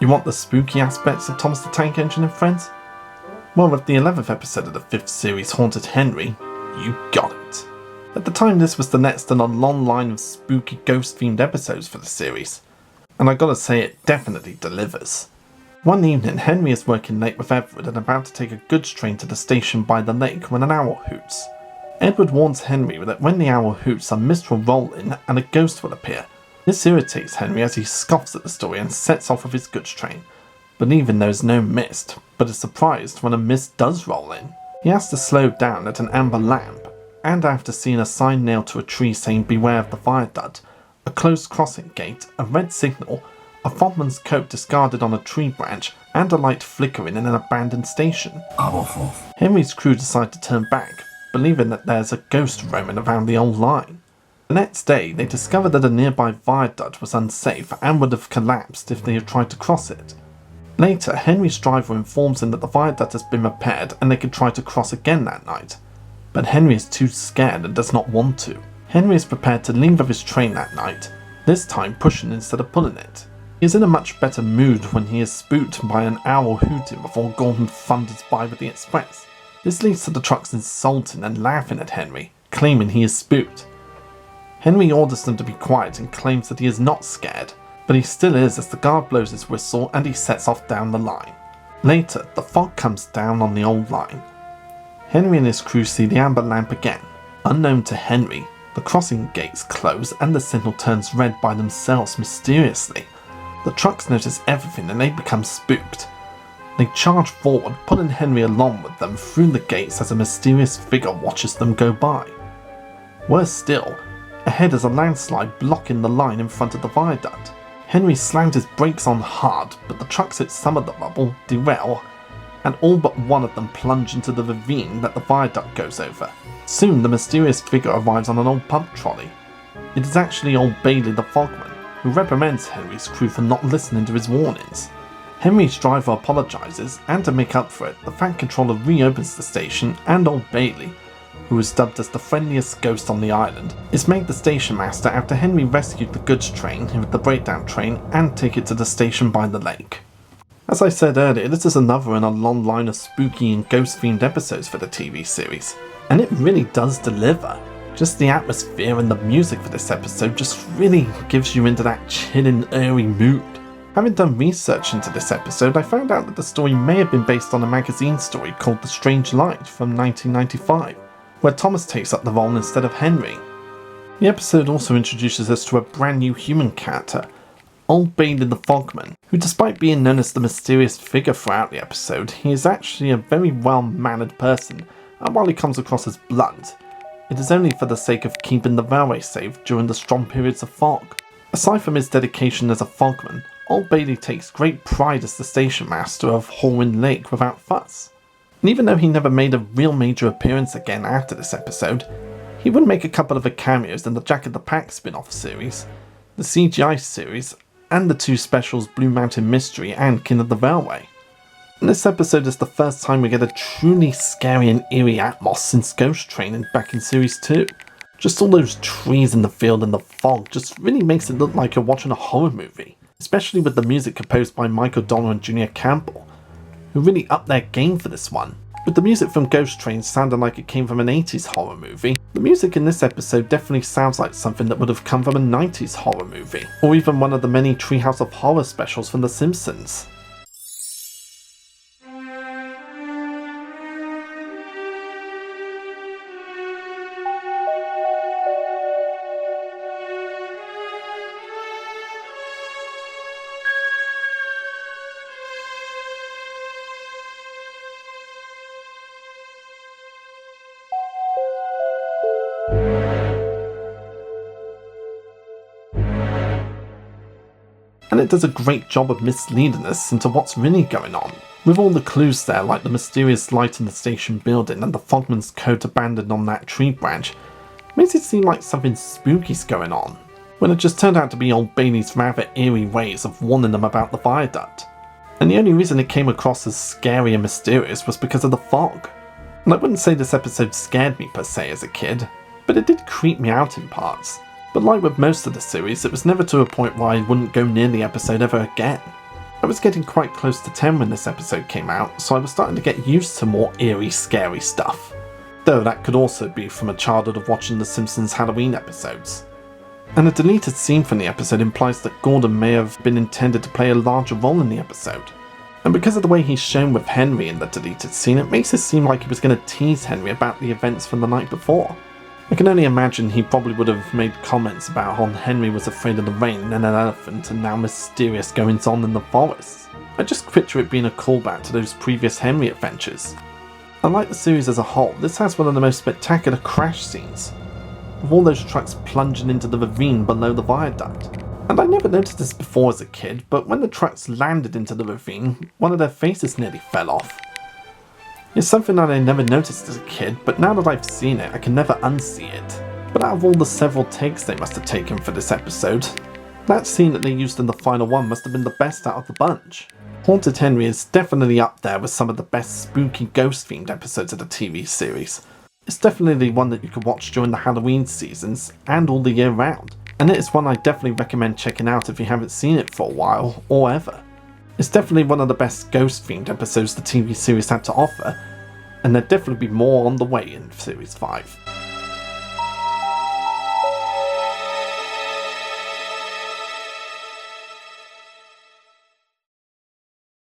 You want the spooky aspects of Thomas the Tank Engine and Friends? Well, with the 11th episode of the 5th series, Haunted Henry, you got it. At the time, this was the next in a long line of spooky ghost-themed episodes for the series, and I gotta say it definitely delivers. One evening, Henry is working late with Edward and about to take a goods train to the station by the lake when an owl hoots. Edward warns Henry that when the owl hoots, a mist will roll in and a ghost will appear. This irritates Henry as he scoffs at the story and sets off with his goods train, believing there is no mist, but is surprised when a mist does roll in. He has to slow down at an amber lamp, and after seeing a sign nailed to a tree saying "Beware of the viaduct," a closed crossing gate, a red signal, a fogman's coat discarded on a tree branch, and a light flickering in an abandoned station. Henry's crew decide to turn back, believing that there's a ghost roaming around the old line. The next day, they discover that a nearby viaduct was unsafe and would have collapsed if they had tried to cross it. Later, Henry's driver informs him that the viaduct has been repaired and they could try to cross again that night. But Henry is too scared and does not want to. Henry is prepared to leave with his train that night, this time pushing instead of pulling it. He is in a much better mood when he is spooked by an owl hooting before Gordon thunders by with the express. This leads to the trucks insulting and laughing at Henry, claiming he is spooked. Henry orders them to be quiet and claims that he is not scared, but he still is as the guard blows his whistle and he sets off down the line. Later, the fog comes down on the old line. Henry and his crew see the amber lamp again. Unknown to Henry, the crossing gates close and the signal turns red by themselves mysteriously. The trucks notice everything and they become spooked. They charge forward, pulling Henry along with them through the gates as a mysterious figure watches them go by. Worse still, ahead is a landslide blocking the line in front of the viaduct. Henry slams his brakes on hard, but the trucks hit some of the rubble, derail, and all but one of them plunge into the ravine that the viaduct goes over. Soon the mysterious figure arrives on an old pump trolley. It is actually Old Bailey the Fogman, who reprimands Henry's crew for not listening to his warnings. Henry's driver apologises, and to make up for it, the Fat Controller reopens the station, and Old Bailey, who is dubbed as the friendliest ghost on the island, is made the station master after Henry rescued the goods train with the breakdown train and take it to the station by the lake. As I said earlier, this is another in a long line of spooky and ghost-themed episodes for the TV series, and it really does deliver. Just the atmosphere and the music for this episode just really gives you into that chilling, eerie mood. Having done research into this episode, I found out that the story may have been based on a magazine story called The Strange Light from 1995, where Thomas takes up the role instead of Henry. The episode also introduces us to a brand new human character, Old Bailey the Fogman, who despite being known as the mysterious figure throughout the episode, he is actually a very well-mannered person, and while he comes across as blunt, it is only for the sake of keeping the railway safe during the strong periods of fog. Aside from his dedication as a fogman, Old Bailey takes great pride as the station master of Horwin Lake without fuss. And even though he never made a real major appearance again after this episode, he would make a couple of cameos in the Jack of the Pack spin-off series, the CGI series, and the two specials Blue Mountain Mystery and King of the Railway. And this episode is the first time we get a truly scary and eerie atmos since Ghost Train back in Series 2. Just all those trees in the field and the fog just really makes it look like you're watching a horror movie, especially with the music composed by O Donnell and Junior Campbell, who really upped their game for this one. With the music from Ghost Train sounding like it came from an 80s horror movie, the music in this episode definitely sounds like something that would have come from a 90s horror movie, or even one of the many Treehouse of Horror specials from The Simpsons. And it does a great job of misleading us into what's really going on. With all the clues there, like the mysterious light in the station building and the fogman's coat abandoned on that tree branch, makes it seem like something spooky's going on, when it just turned out to be Old Bailey's rather eerie ways of warning them about the viaduct. And the only reason it came across as scary and mysterious was because of the fog. And I wouldn't say this episode scared me per se as a kid, but it did creep me out in parts. But like with most of the series, it was never to a point where I wouldn't go near the episode ever again. I was getting quite close to 10 when this episode came out, so I was starting to get used to more eerie, scary stuff. Though that could also be from a childhood of watching The Simpsons Halloween episodes. And a deleted scene from the episode implies that Gordon may have been intended to play a larger role in the episode. And because of the way he's shown with Henry in the deleted scene, it makes it seem like he was going to tease Henry about the events from the night before. I can only imagine he probably would have made comments about how Henry was afraid of the rain and an elephant and now mysterious goings on in the forest. I just picture it being a callback to those previous Henry adventures. Unlike the series as a whole, this has one of the most spectacular crash scenes, with all those trucks plunging into the ravine below the viaduct. And I never noticed this before as a kid, but when the trucks landed into the ravine, one of their faces nearly fell off. It's something that I never noticed as a kid, but now that I've seen it, I can never unsee it. But out of all the several takes they must have taken for this episode, that scene that they used in the final one must have been the best out of the bunch. Haunted Henry is definitely up there with some of the best spooky ghost-themed episodes of the TV series. It's definitely one that you can watch during the Halloween seasons and all the year round, and it is one I definitely recommend checking out if you haven't seen it for a while, or ever. It's definitely one of the best ghost-themed episodes the TV series had to offer, and there'll definitely be more on the way in Series 5.